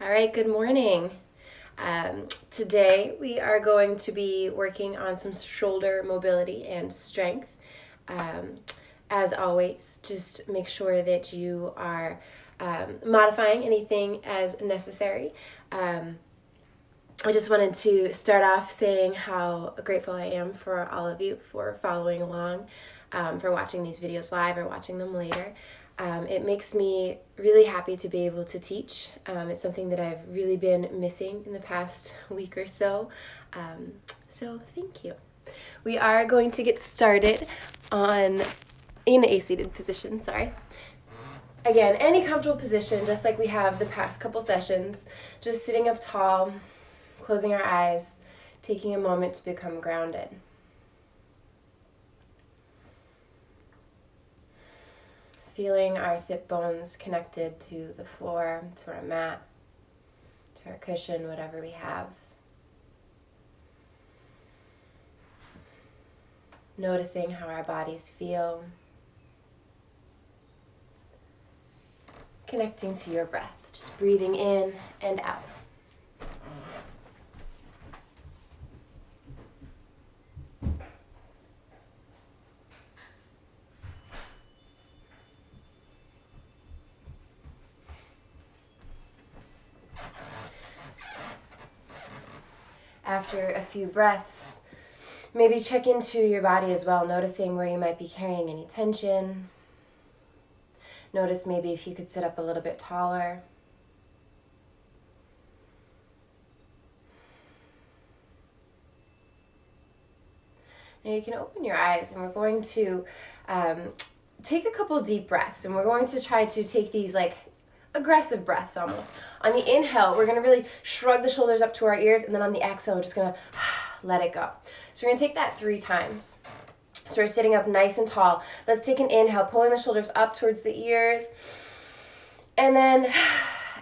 All right, good morning. Today we are going to be working on some shoulder mobility and strength. Um, as always, just make sure that you are modifying anything as necessary. I just wanted to start off saying how grateful I am for all of you for following along, for watching these videos live or watching them later. It makes me really happy to be able to teach. It's something that I've really been missing in the past week or so. So thank you. We are going to get started in a seated position, sorry. Again, any comfortable position, just like we have the past couple sessions, just sitting up tall, closing our eyes, taking a moment to become grounded. Feeling our sit bones connected to the floor, to our mat, to our cushion, whatever we have. Noticing how our bodies feel. Connecting to your breath, just breathing in and out. After a few breaths, maybe check into your body as well, noticing where you might be carrying any tension. Notice maybe if you could sit up a little bit taller. Now you can open your eyes, and we're going to take a couple deep breaths, and we're going to try to take these like aggressive breaths almost. On the inhale, we're going to really shrug the shoulders up to our ears, and then on the exhale, we're just going to let it go. So we're going to take that 3 times. So we're sitting up nice and tall. Let's take an inhale, pulling the shoulders up towards the ears, and then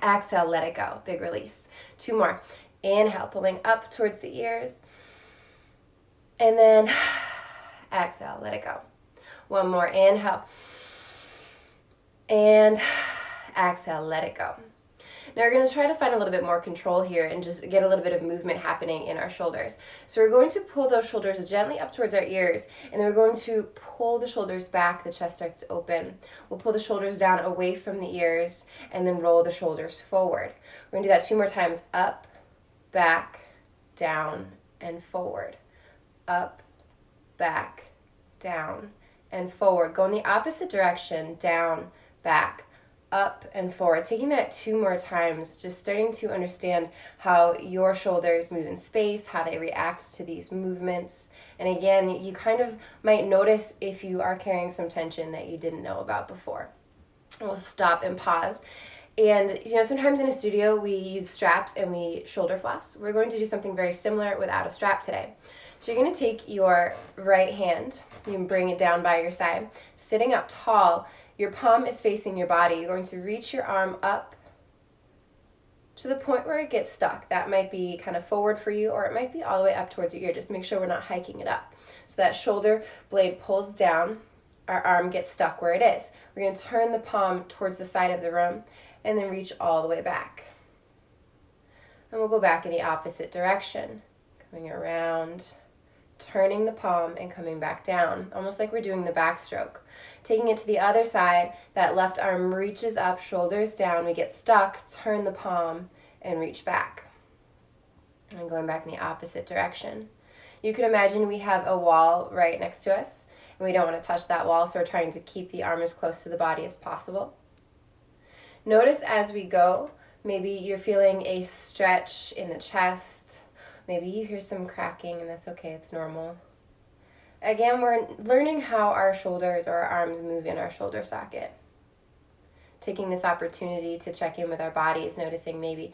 exhale, let it go. Big release. 2 more. Inhale, pulling up towards the ears, and then exhale, let it go. 1 more. Inhale, and exhale, let it go. Now we're going to try to find a little bit more control here and just get a little bit of movement happening in our shoulders. So we're going to pull those shoulders gently up towards our ears, and then we're going to pull the shoulders back, the chest starts to open. We'll pull the shoulders down away from the ears, and then roll the shoulders forward. We're going to do that 2 more times. Up, back, down, and forward. Up, back, down, and forward. Go in the opposite direction, down, back, up, and forward. Taking that 2 more times, just starting to understand how your shoulders move in space, how they react to these movements. And again, you kind of might notice if you are carrying some tension that you didn't know about before. We'll stop and pause. And sometimes in a studio we use straps and we shoulder floss. We're going to do something very similar without a strap today. So you're going to take your right hand, you can bring it down by your side, sitting up tall, your palm is facing your body. You're going to reach your arm up to the point where it gets stuck. That might be kind of forward for you, or it might be all the way up towards your ear. Just make sure we're not hiking it up. So that shoulder blade pulls down, our arm gets stuck where it is. We're going to turn the palm towards the side of the room and then reach all the way back. And we'll go back in the opposite direction, coming around, turning the palm and coming back down, almost like we're doing the backstroke. Taking it to the other side, that left arm reaches up, shoulders down, we get stuck, turn the palm and reach back. And going back in the opposite direction. You can imagine we have a wall right next to us, and we don't want to touch that wall, so we're trying to keep the arm as close to the body as possible. Notice as we go, maybe you're feeling a stretch in the chest. Maybe you hear some cracking, and that's okay, it's normal. Again, we're learning how our shoulders or our arms move in our shoulder socket. Taking this opportunity to check in with our bodies, noticing maybe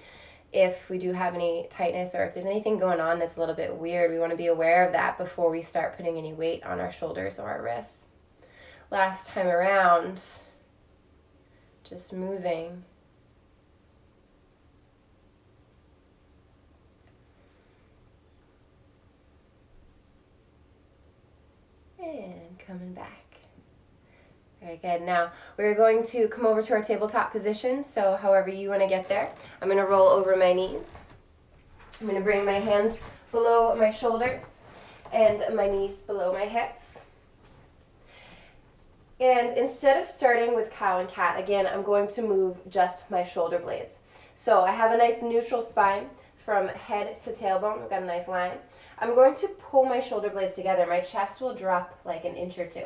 if we do have any tightness or if there's anything going on that's a little bit weird. We want to be aware of that before we start putting any weight on our shoulders or our wrists. Last time around, just moving. And coming back. Very good. Now we're going to come over to our tabletop position. So however you want to get there, I'm going to roll over my knees. I'm going to bring my hands below my shoulders and my knees below my hips. And instead of starting with cow and cat, again, I'm going to move just my shoulder blades. So I have a nice neutral spine from head to tailbone. We've got a nice line. I'm going to pull my shoulder blades together. My chest will drop like an inch or two.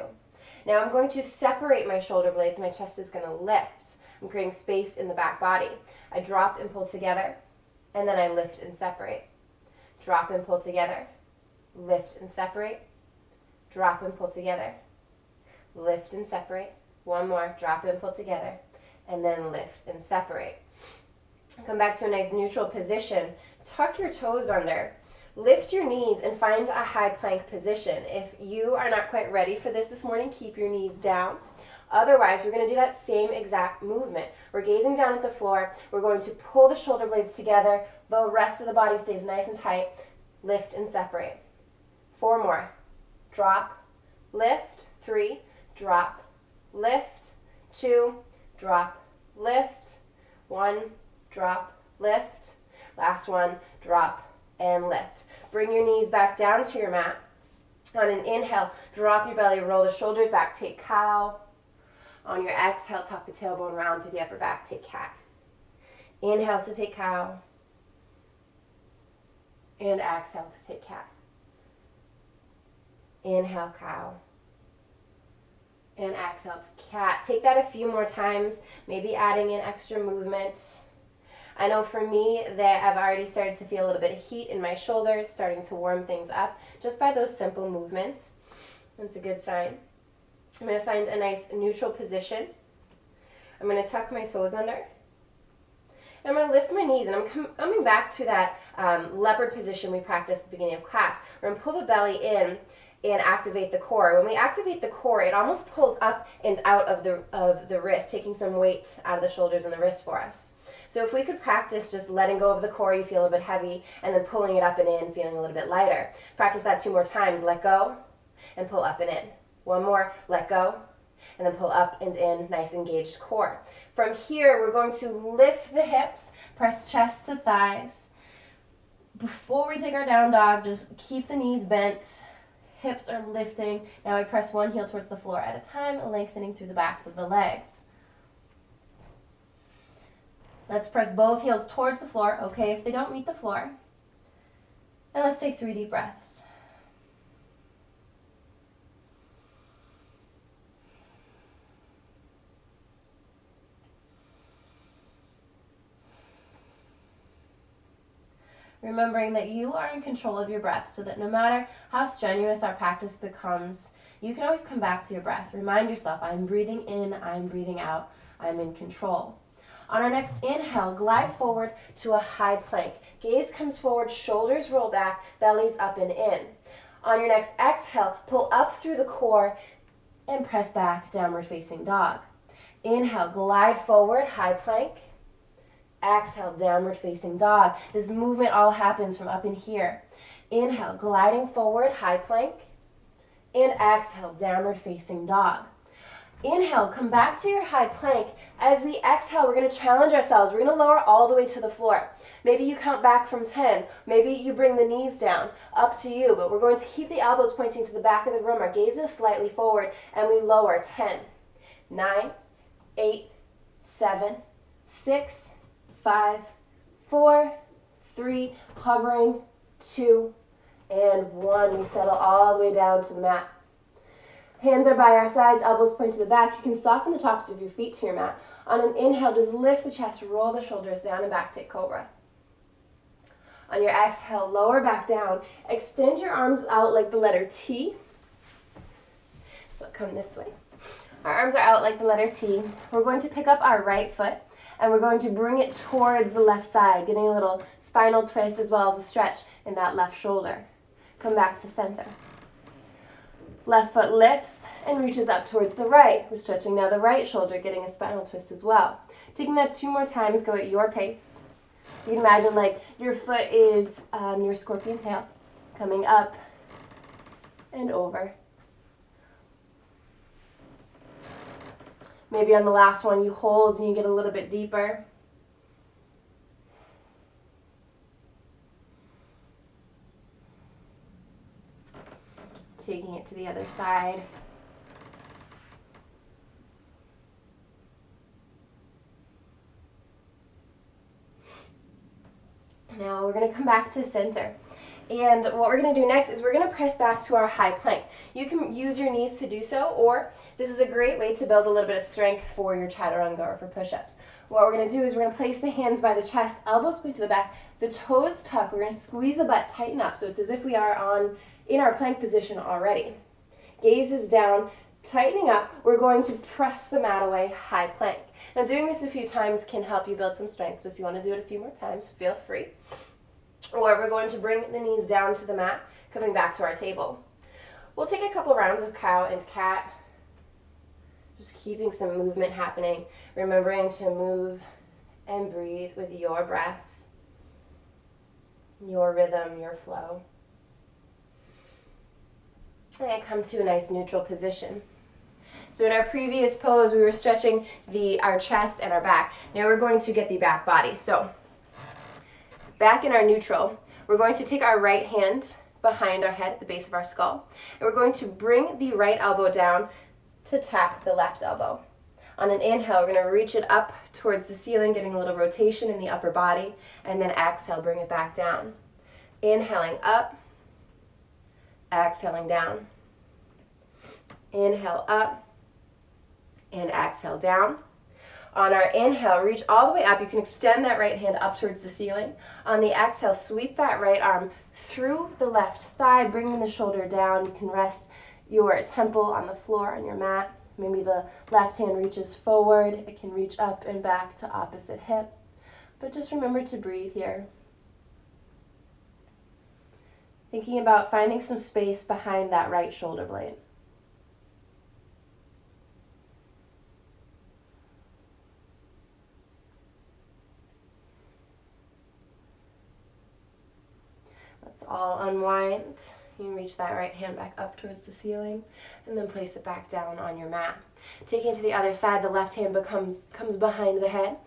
Now I'm going to separate my shoulder blades. My chest is going to lift. I'm creating space in the back body. I drop and pull together, and then I lift and separate. Drop and pull together, lift and separate, drop and pull together, lift and separate. One more, drop and pull together, and then lift and separate. Come back to a nice neutral position. Tuck your toes under. Lift your knees and find a high plank position. If you are not quite ready for this morning, keep your knees down. Otherwise, we're going to do that same exact movement. We're gazing down at the floor. We're going to pull the shoulder blades together. The rest of the body stays nice and tight. Lift and separate. 4 more. Drop, lift. 3, drop, lift. 2, drop, lift. 1, drop, lift. Last one, drop and lift. Bring your knees back down to your mat. On an inhale, drop your belly, roll the shoulders back, take cow. On your exhale, tuck the tailbone round through the upper back, take cat. Inhale to take cow. And exhale to take cat. Inhale, cow. And exhale to cat. Take that a few more times, maybe adding in extra movement. I know for me that I've already started to feel a little bit of heat in my shoulders, starting to warm things up just by those simple movements. That's a good sign. I'm going to find a nice neutral position. I'm going to tuck my toes under. And I'm going to lift my knees, and I'm coming back to that leopard position we practiced at the beginning of class. We're going to pull the belly in and activate the core. When we activate the core, it almost pulls up and out of the wrist, taking some weight out of the shoulders and the wrist for us. So if we could practice just letting go of the core, you feel a bit heavy, and then pulling it up and in, feeling a little bit lighter. Practice that 2 more times. Let go and pull up and in. 1 more, let go, and then pull up and in, nice engaged core. From here, we're going to lift the hips, press chest to thighs. Before we take our down dog, just keep the knees bent, hips are lifting. Now we press one heel towards the floor at a time, lengthening through the backs of the legs. Let's press both heels towards the floor, okay if they don't meet the floor. And let's take 3 deep breaths. Remembering that you are in control of your breath, so that no matter how strenuous our practice becomes, you can always come back to your breath. Remind yourself, I'm breathing in, I'm breathing out, I'm in control. On our next inhale, glide forward to a high plank. Gaze comes forward, shoulders roll back, belly's up and in. On your next exhale, pull up through the core and press back, downward facing dog. Inhale, glide forward, high plank. Exhale, downward facing dog. This movement all happens from up in here. Inhale, gliding forward, high plank. And exhale, downward facing dog. Inhale, come back to your high plank. As we exhale, we're going to challenge ourselves. We're going to lower all the way to the floor. Maybe you count back from 10. Maybe you bring the knees down. Up to you. But we're going to keep the elbows pointing to the back of the room. Our gaze is slightly forward. And we lower 10, 9, 8, 7, 6, 5, 4, 3, hovering, 2, and 1. We settle all the way down to the mat. Hands are by our sides, elbows point to the back. You can soften the tops of your feet to your mat. On an inhale, just lift the chest, roll the shoulders down and back, take cobra. On your exhale, lower back down. Extend your arms out like the letter T. So come this way. Our arms are out like the letter T. We're going to pick up our right foot and we're going to bring it towards the left side, getting a little spinal twist as well as a stretch in that left shoulder. Come back to center. Left foot lifts and reaches up towards the right. We're stretching now the right shoulder, getting a spinal twist as well. Taking that 2 more times, go at your pace. You can imagine like your foot is your scorpion tail, coming up and over. Maybe on the last one you hold and you get a little bit deeper. Taking it to the other side. Now we're going to come back to center. And what we're going to do next is we're going to press back to our high plank. You can use your knees to do so, or this is a great way to build a little bit of strength for your chaturanga or for push-ups. What we're going to do is we're going to place the hands by the chest, elbows point to the back, the toes tuck. We're going to squeeze the butt, tighten up, so it's as if we are in our plank position already. Gaze is down, tightening up. We're going to press the mat away, high plank. Now doing this a few times can help you build some strength, so if you want to do it a few more times, feel free. Or we're going to bring the knees down to the mat, coming back to our table. We'll take a couple rounds of cow and cat, just keeping some movement happening, remembering to move and breathe with your breath, your rhythm, your flow. And come to a nice neutral position. So in our previous pose, we were stretching our chest and our back. Now we're going to get the back body. So back in our neutral, we're going to take our right hand behind our head at the base of our skull, and we're going to bring the right elbow down to tap the left elbow. On an inhale, we're going to reach it up towards the ceiling, getting a little rotation in the upper body, and then exhale, bring it back down. Inhaling up, exhaling down. Inhale up, and exhale down. On our inhale, reach all the way up. You can extend that right hand up towards the ceiling. On the exhale, sweep that right arm through the left side, bringing the shoulder down. You can rest your temple on the floor on your mat. Maybe the left hand reaches forward. It can reach up and back to opposite hip. But just remember to breathe here. Thinking about finding some space behind that right shoulder blade. Let's all unwind. You can reach that right hand back up towards the ceiling and then place it back down on your mat. Taking it to the other side, the left hand comes behind the head.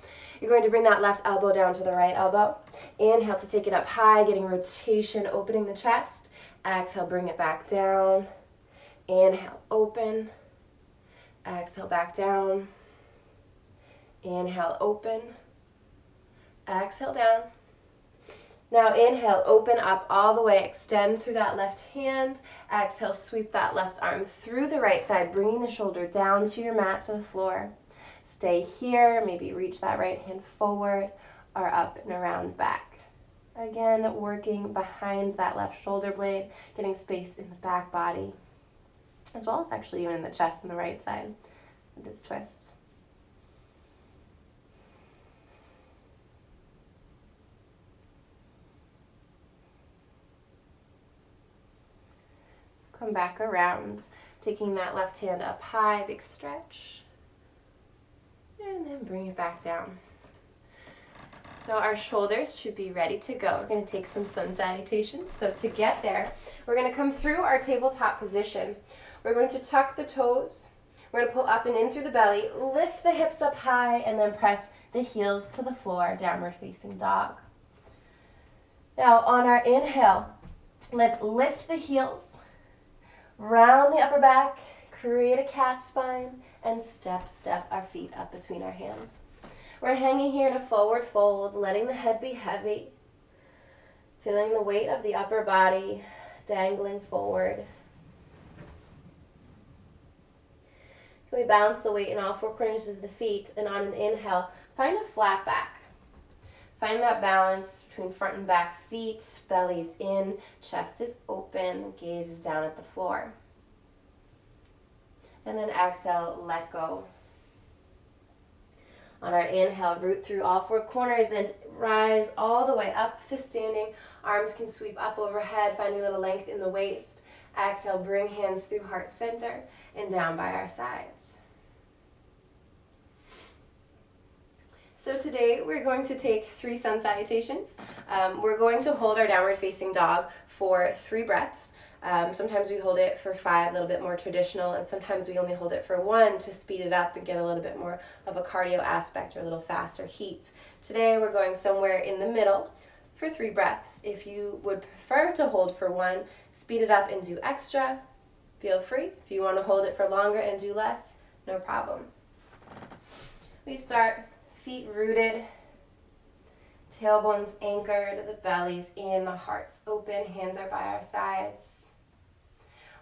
You're going to bring that left elbow down to the right elbow. Inhale to take it up high, getting rotation, opening the chest. Exhale, bring it back down. Inhale, open. Exhale, back down. Inhale, open. Exhale, down. Now inhale, open up all the way, extend through that left hand. Exhale, sweep that left arm through the right side, bringing the shoulder down to your mat, to the floor. Stay here, maybe reach that right hand forward or up and around back. Again, working behind that left shoulder blade, getting space in the back body, as well as actually even in the chest on the right side with this twist. Come back around, taking that left hand up high, big stretch, and then bring it back down. So our shoulders should be ready to go. We're going to take some sun salutations. So to get there, we're going to come through our tabletop position. We're going to tuck the toes. We're going to pull up and in through the belly, lift the hips up high, and then press the heels to the floor, downward facing dog. Now on our inhale, let's lift the heels, round the upper back, create a cat spine, and step our feet up between our hands. We're hanging here in a forward fold, letting the head be heavy, feeling the weight of the upper body dangling forward. Can we balance the weight in all four corners of the feet, and on an inhale, find a flat back. Find that balance between front and back feet, belly's in, chest is open, gaze is down at the floor. And then exhale, let go. On our inhale, root through all four corners, then rise all the way up to standing. Arms can sweep up overhead, finding a little length in the waist. Exhale, bring hands through heart center and down by our sides. So today we're going to take 3 sun salutations. We're going to hold our downward facing dog for 3 breaths. Sometimes we hold it for 5, a little bit more traditional, and sometimes we only hold it for 1 to speed it up and get a little bit more of a cardio aspect or a little faster heat. Today we're going somewhere in the middle for 3 breaths. If you would prefer to hold for 1, speed it up and do extra, feel free. If you want to hold it for longer and do less, no problem. We start feet rooted, tailbones anchored, the belly's in, the heart's open, hands are by our sides.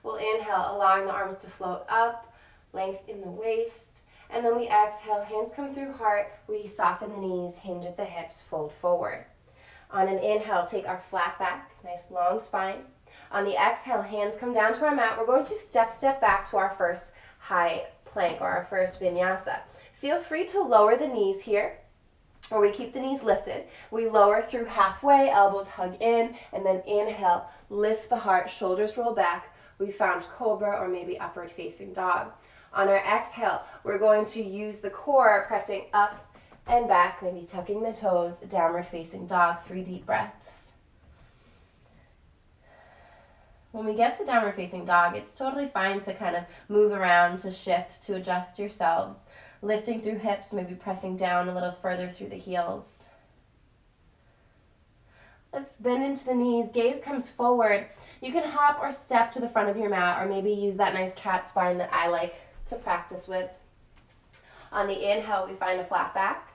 We'll inhale, allowing the arms to float up, length in the waist, and then we exhale, hands come through heart, we soften the knees, hinge at the hips, fold forward. On an inhale, take our flat back, nice long spine. On the exhale, hands come down to our mat. We're going to step back to our first high plank or our first vinyasa. Feel free to lower the knees here, or we keep the knees lifted. We lower through halfway, elbows hug in, and then inhale, lift the heart, shoulders roll back. We found cobra or maybe upward facing dog. On our exhale, we're going to use the core, pressing up and back, maybe tucking the toes, downward facing dog, 3 deep breaths. When we get to downward facing dog, it's totally fine to kind of move around, to shift, to adjust yourselves. Lifting through hips, maybe pressing down a little further through the heels. Let's bend into the knees, gaze comes forward. You can hop or step to the front of your mat, or maybe use that nice cat spine that I like to practice with. On the inhale, we find a flat back.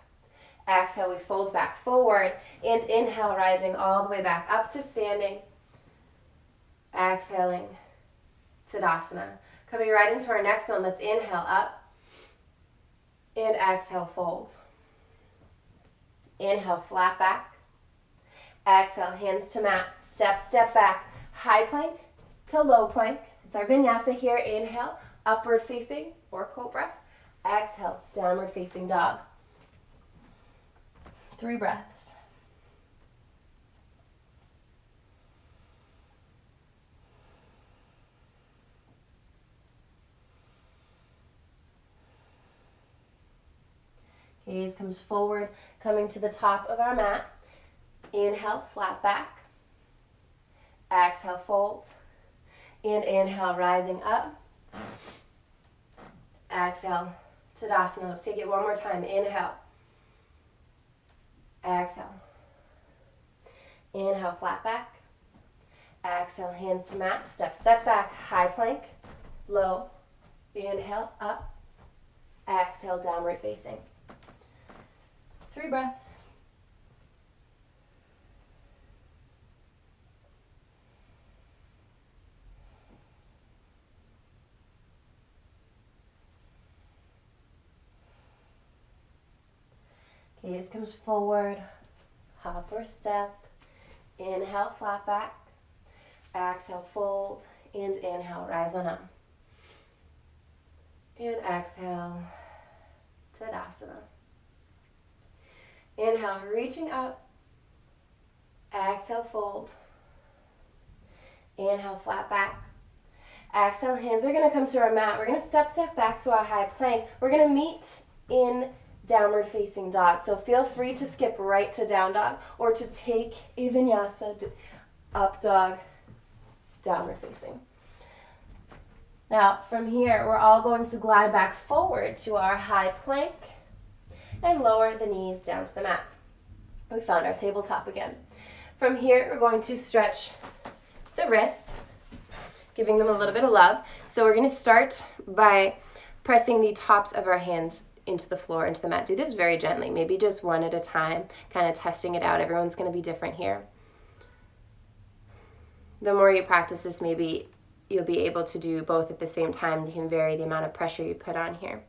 Exhale, we fold back forward, and inhale, rising all the way back up to standing. Exhaling, Tadasana. Coming right into our next one, let's inhale up. And exhale, fold. Inhale, flat back. Exhale, hands to mat. Step back. High plank to low plank. It's our vinyasa here. Inhale, upward facing or cobra. Exhale, downward facing dog. 3 breaths. Gaze comes forward, coming to the top of our mat. Inhale, flat back. Exhale, fold. And inhale, rising up. Exhale, Tadasana. Let's take it one more time. Inhale. Exhale. Inhale, flat back. Exhale, hands to mat. Step back. High plank. Low. Inhale, up. Exhale, downward facing. 3 breaths. Gaze comes forward, hop or step. Inhale, flat back. Exhale, fold. And inhale, rise on up. And exhale, Tadasana. Inhale, reaching up. Exhale, fold. Inhale, flat back. Exhale, hands are going to come to our mat. We're going to step back to our high plank. We're going to meet in downward facing dog. So feel free to skip right to down dog or to take a vinyasa, up dog, downward facing. Now from here, we're all going to glide back forward to our high plank and lower the knees down to the mat. We found our tabletop again. From here, we're going to stretch the wrists, giving them a little bit of love. So we're going to start by pressing the tops of our hands into the floor, into the mat. Do this very gently, maybe just one at a time, kind of testing it out. Everyone's going to be different here. The more you practice this, maybe you'll be able to do both at the same time. You can vary the amount of pressure you put on here.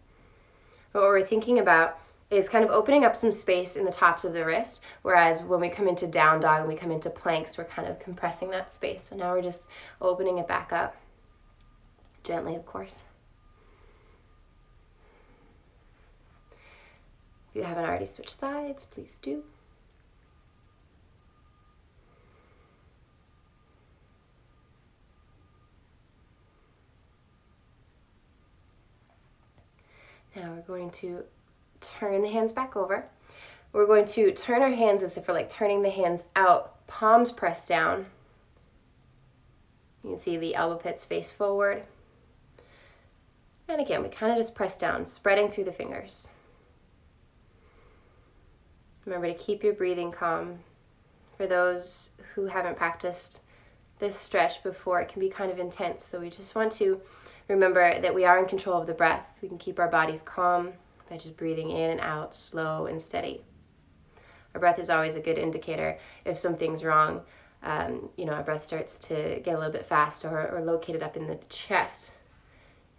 But what we're thinking about is kind of opening up some space in the tops of the wrist, whereas when we come into down dog and we come into planks, we're kind of compressing that space. So now we're just opening it back up, gently, of course. If you haven't already switched sides, please do. Now we're going to turn the hands back over. We're going to turn our hands as if we're like turning the hands out, palms pressed down. You can see the elbow pits face forward. And again, we kind of just press down, spreading through the fingers. Remember to keep your breathing calm. For those who haven't practiced this stretch before, it can be kind of intense. So we just want to remember that we are in control of the breath. We can keep our bodies calm by just breathing in and out, slow and steady. Our breath is always a good indicator if something's wrong. Our breath starts to get a little bit fast or located up in the chest.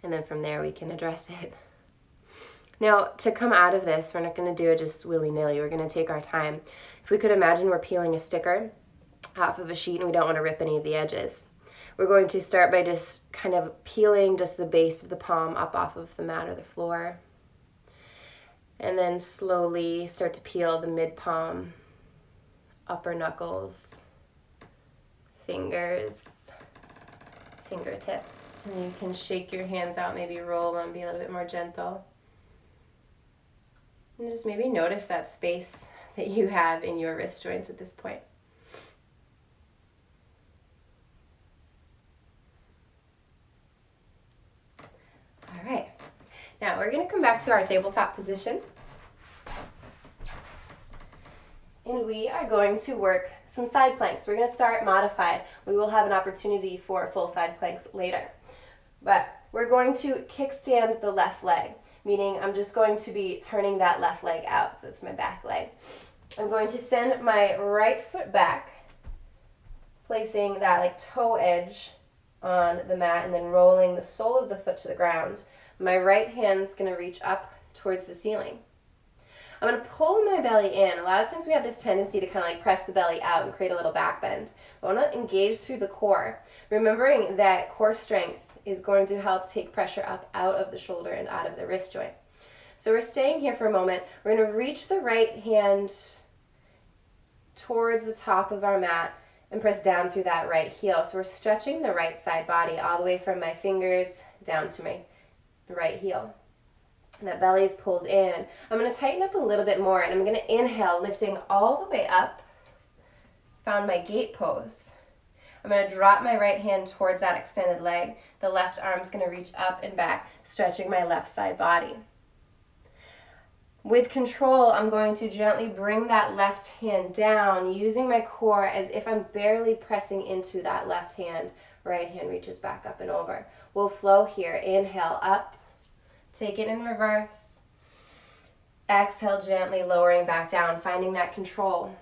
And then from there we can address it. Now, to come out of this, we're not going to do it just willy-nilly. We're going to take our time. If we could imagine we're peeling a sticker off of a sheet and we don't want to rip any of the edges. We're going to start by just kind of peeling just the base of the palm up off of the mat or the floor. And then slowly start to peel the mid-palm, upper knuckles, fingers, fingertips. And you can shake your hands out, maybe roll them, be a little bit more gentle. And just maybe notice that space that you have in your wrist joints at this point. All right. Now we're going to come back to our tabletop position. And we are going to work some side planks. We're going to start modified. We will have an opportunity for full side planks later. But we're going to kickstand the left leg, meaning I'm just going to be turning that left leg out. So it's my back leg. I'm going to send my right foot back, placing that like toe edge on the mat and then rolling the sole of the foot to the ground. My right hand's going to reach up towards the ceiling. I'm going to pull my belly in. A lot of times we have this tendency to kind of like press the belly out and create a little back bend. I want to engage through the core, remembering that core strength is going to help take pressure up out of the shoulder and out of the wrist joint. So we're staying here for a moment. We're going to reach the right hand towards the top of our mat and press down through that right heel. So we're stretching the right side body all the way from my fingers down to my right heel. That belly is pulled in. I'm going to tighten up a little bit more, and I'm going to inhale, lifting all the way up. Found my gate pose. I'm going to drop my right hand towards that extended leg. The left arm's going to reach up and back, stretching my left side body. With control, I'm going to gently bring that left hand down, using my core as if I'm barely pressing into that left hand. Right hand reaches back up and over. We'll flow here. Inhale, up. Take it in reverse. Exhale, gently lowering back down, finding that control.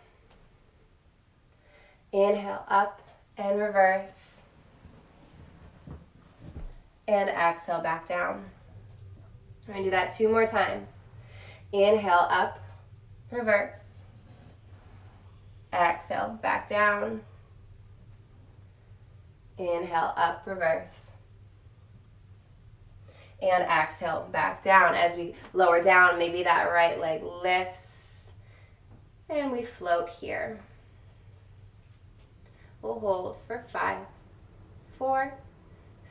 Inhale, up and reverse. And exhale, back down. I'm going to do that 2 more times. Inhale, up, reverse. Exhale, back down. Inhale, up, reverse. And exhale, back down. As we lower down, maybe that right leg lifts. And we float here. We'll hold for 5, 4,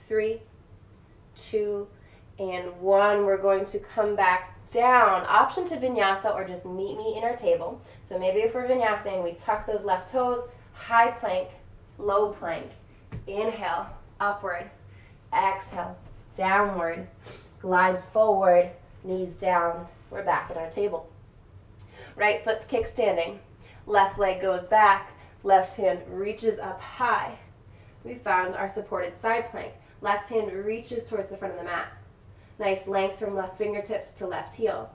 3, 2, and 1. We're going to come back down. Option to vinyasa or just meet me in our table. So maybe if we're vinyasing, we tuck those left toes, high plank, low plank. Inhale, upward. Exhale, downward. Glide forward, knees down. We're back at our table. Right foot's kickstanding. Left leg goes back. Left hand reaches up high. We found our supported side plank. Left hand reaches towards the front of the mat. Nice length from left fingertips to left heel.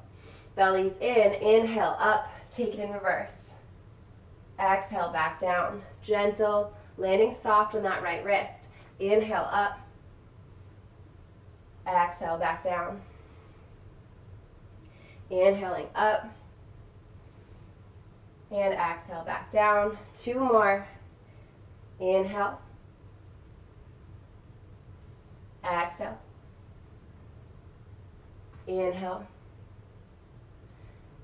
Belly's in. Inhale, up. Take it in reverse. Exhale, back down. Gentle, landing soft on that right wrist. Inhale, up. Exhale, back down. Inhaling up. And exhale, back down. 2 more. Inhale. Exhale. Inhale.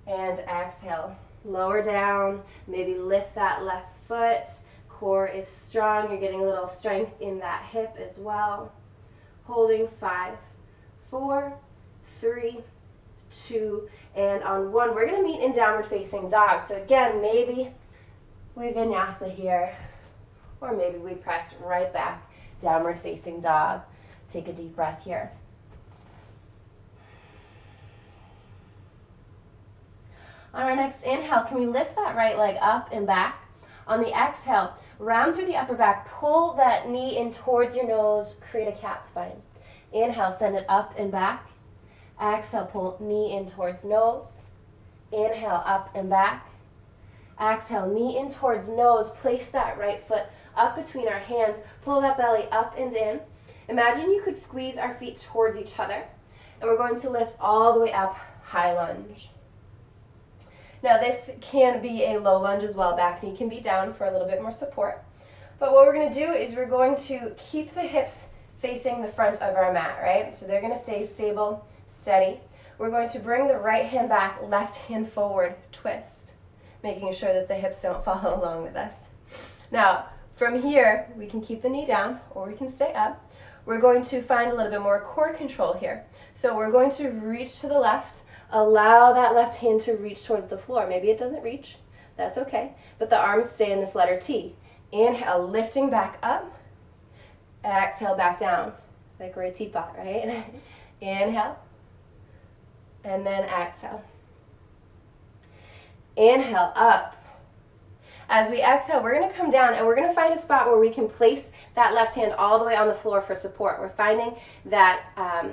And exhale. Lower down. Maybe lift that left foot. Core is strong. You're getting a little strength in that hip as well. Holding 5, 4, 3, 2, and on 1, we're going to meet in downward facing dog. So again, maybe we vinyasa here, or maybe we press right back downward facing dog. Take a deep breath here. On our next inhale, can we lift that right leg up and back? On the exhale, round through the upper back, pull that knee in towards your nose, create a cat spine. Inhale, send it up and back. Exhale, pull knee in towards nose. Inhale, up and back. Exhale, knee in towards nose. Place that right foot up between our hands. Pull that belly up and in. Imagine you could squeeze our feet towards each other. And we're going to lift all the way up, high lunge. Now this can be a low lunge as well. Back knee can be down for a little bit more support. But what we're going to do is we're going to keep the hips facing the front of our mat, right? So they're going to stay stable, steady. We're going to bring the right hand back, left hand forward, twist, making sure that the hips don't follow along with us. Now, from here, we can keep the knee down or we can stay up. We're going to find a little bit more core control here. So we're going to reach to the left, allow that left hand to reach towards the floor. Maybe it doesn't reach, that's okay, but the arms stay in this letter T. Inhale, lifting back up. Exhale, back down, like we're a teapot, right? Inhale, and then exhale. Inhale, up. As we exhale, we're going to come down and we're going to find a spot where we can place that left hand all the way on the floor for support. We're finding that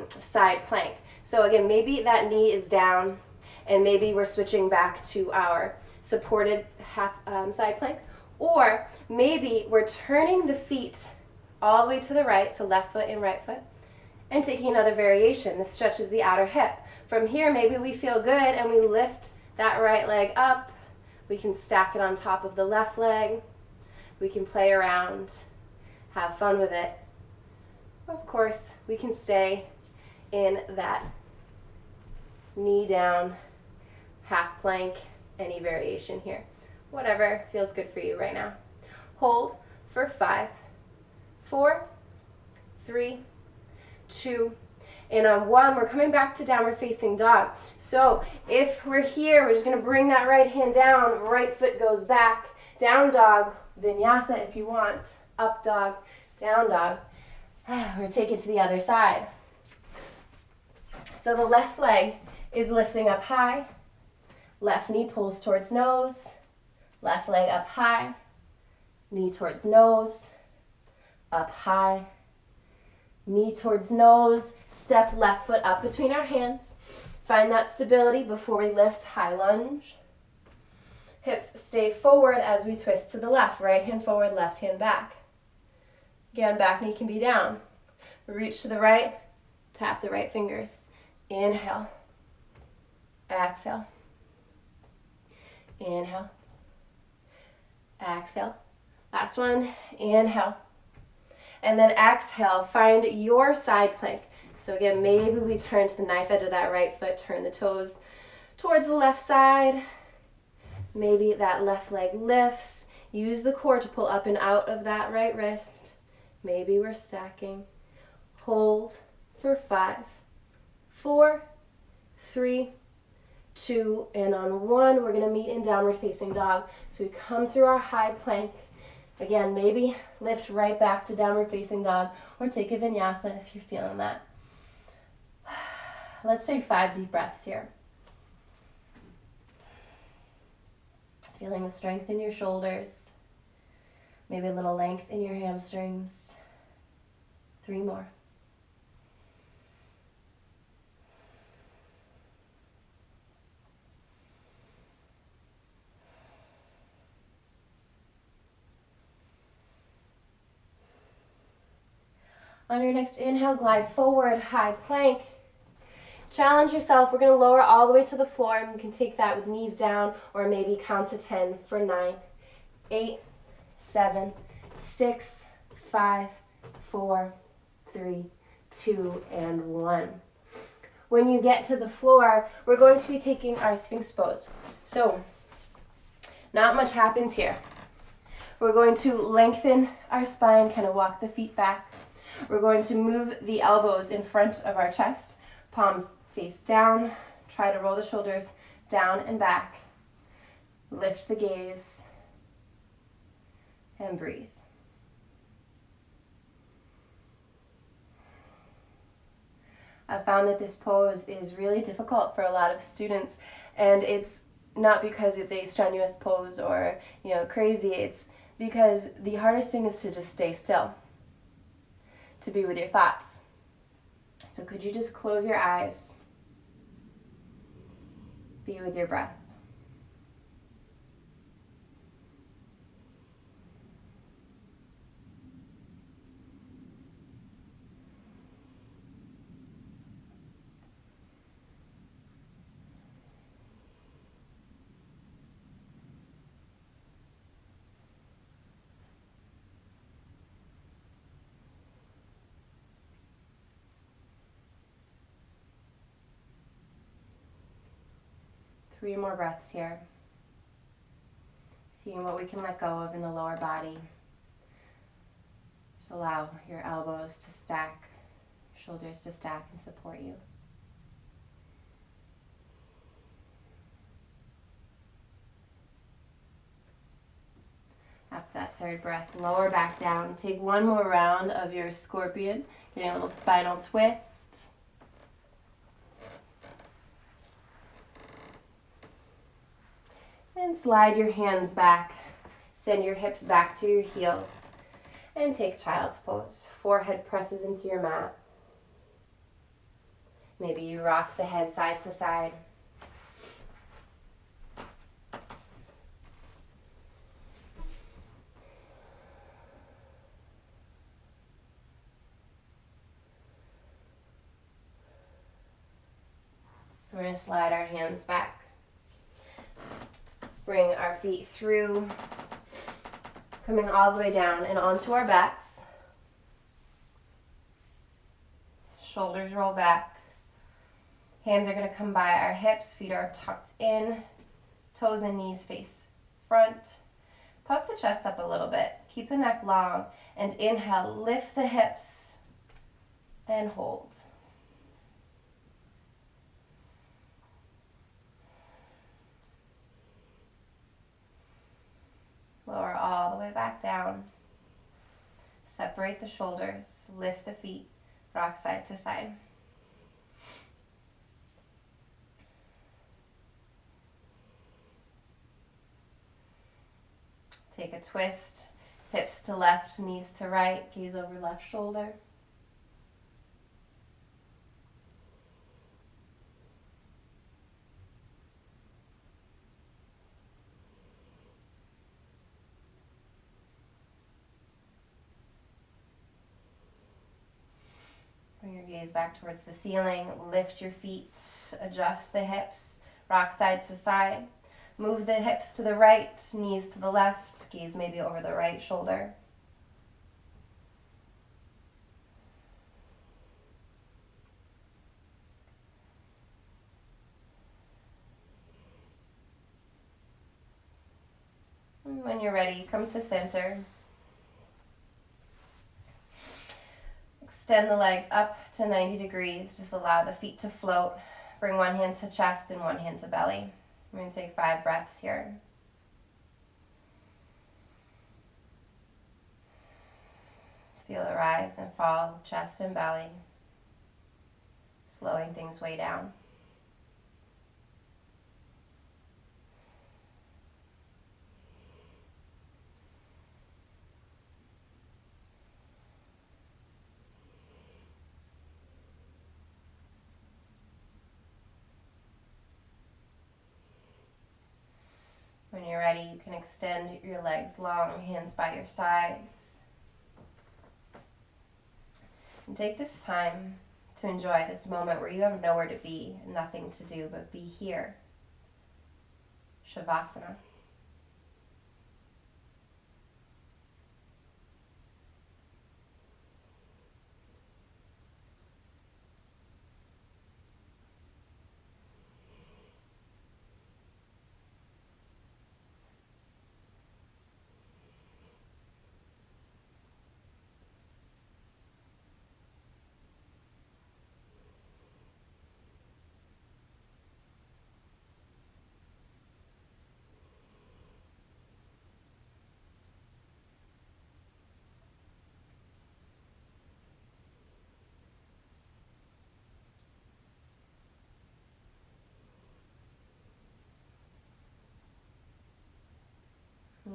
side plank. So again, maybe that knee is down and maybe we're switching back to our supported half side plank. Or maybe we're turning the feet all the way to the right, so left foot and right foot, and taking another variation. This stretches the outer hip. From here, maybe we feel good and we lift that right leg up. We can stack it on top of the left leg. We can play around, have fun with it. Of course, we can stay in that knee down, half plank, any variation here. Whatever feels good for you right now. Hold for 5, 4, 3, 2, and on 1, we're coming back to downward facing dog. So if we're here, we're just going to bring that right hand down, right foot goes back, down dog, vinyasa if you want, up dog, down dog. We're going to take it to the other side. So the left leg is lifting up high, left knee pulls towards nose, left leg up high, knee towards nose, up high, knee towards nose, step left foot up between our hands. Find that stability before we lift, high lunge. Hips stay forward as we twist to the left, right hand forward, left hand back. Again, back knee can be down. Reach to the right, tap the right fingers. Inhale, exhale, inhale, exhale. Last one, inhale. And then exhale, find your side plank. So again, maybe we turn to the knife edge of that right foot, turn the toes towards the left side. Maybe that left leg lifts. Use the core to pull up and out of that right wrist. Maybe we're stacking. Hold for 5, 4, 3, 2, and on 1, we're gonna meet in downward facing dog. So we come through our high plank. Again, maybe lift right back to downward facing dog or take a vinyasa if you're feeling that. Let's take 5 deep breaths here. Feeling the strength in your shoulders, maybe a little length in your hamstrings. 3 more. On your next inhale, glide forward, high plank. Challenge yourself. We're going to lower all the way to the floor, and you can take that with knees down or maybe count to 10 for 9, 8, 7, 6, 5, 4, 3, 2, and 1. When you get to the floor, we're going to be taking our Sphinx pose. So, not much happens here. We're going to lengthen our spine, kind of walk the feet back. We're going to move the elbows in front of our chest, palms face down, try to roll the shoulders down and back, lift the gaze, and breathe. I've found that this pose is really difficult for a lot of students, and it's not because it's a strenuous pose or, crazy. It's because the hardest thing is to just stay still, to be with your thoughts. So could you just close your eyes, be with your breath. Three more breaths here. Seeing what we can let go of in the lower body. Just allow your elbows to stack, shoulders to stack and support you. After that third breath, lower back down. Take one more round of your scorpion, getting a little spinal twist. And slide your hands back. Send your hips back to your heels. And take child's pose. Forehead presses into your mat. Maybe you rock the head side to side. We're going to slide our hands back. Bring our feet through, coming all the way down and onto our backs. Shoulders roll back. Hands are going to come by our hips, feet are tucked in, toes and knees face front. Puff the chest up a little bit, keep the neck long, and inhale, lift the hips and hold. Lower all the way back down. Separate the shoulders, lift the feet, rock side to side. Take a twist, hips to left, knees to right, gaze over left shoulder. Bring your gaze back towards the ceiling, lift your feet, adjust the hips, rock side to side. Move the hips to the right, knees to the left, gaze maybe over the right shoulder. And when you're ready, come to center. Extend the legs up to 90 degrees. Just allow the feet to float. Bring one hand to chest and one hand to belly. We're going to take 5 breaths here. Feel the rise and fall of chest and belly. Slowing things way down. When you're ready, you can extend your legs long, hands by your sides. And take this time to enjoy this moment where you have nowhere to be, nothing to do but be here. Shavasana.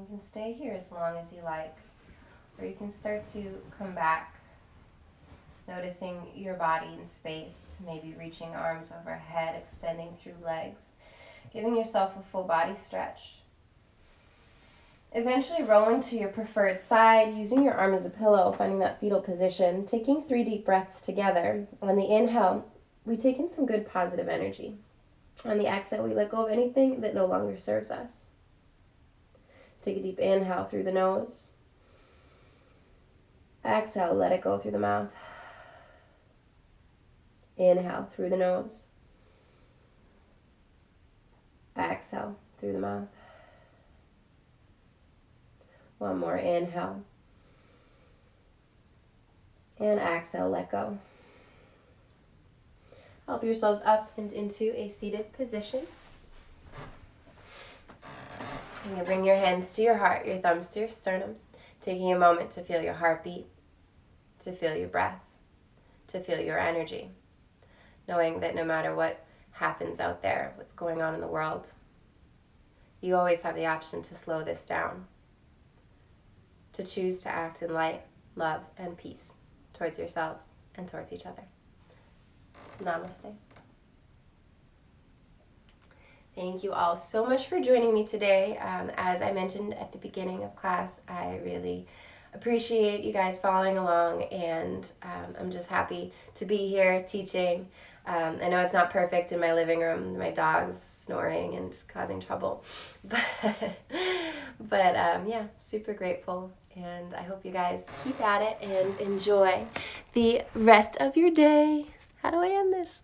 You can stay here as long as you like, or you can start to come back, noticing your body in space, maybe reaching arms overhead, extending through legs, giving yourself a full body stretch. Eventually rolling to your preferred side, using your arm as a pillow, finding that fetal position, taking 3 deep breaths together. On the inhale, we take in some good positive energy. On the exhale, we let go of anything that no longer serves us. Take a deep inhale through the nose. Exhale, let it go through the mouth. Inhale through the nose. Exhale through the mouth. One more inhale. And exhale, let go. Help yourselves up and into a seated position. You can bring your hands to your heart, your thumbs to your sternum, taking a moment to feel your heartbeat, to feel your breath, to feel your energy, knowing that no matter what happens out there, what's going on in the world, you always have the option to slow this down, to choose to act in light, love, and peace towards yourselves and towards each other. Namaste. Thank you all so much for joining me today. As I mentioned at the beginning of class, I really appreciate you guys following along, and I'm just happy to be here teaching. I know it's not perfect in my living room, my dog's snoring and causing trouble, but yeah, super grateful, and I hope you guys keep at it and enjoy the rest of your day. How do I end this?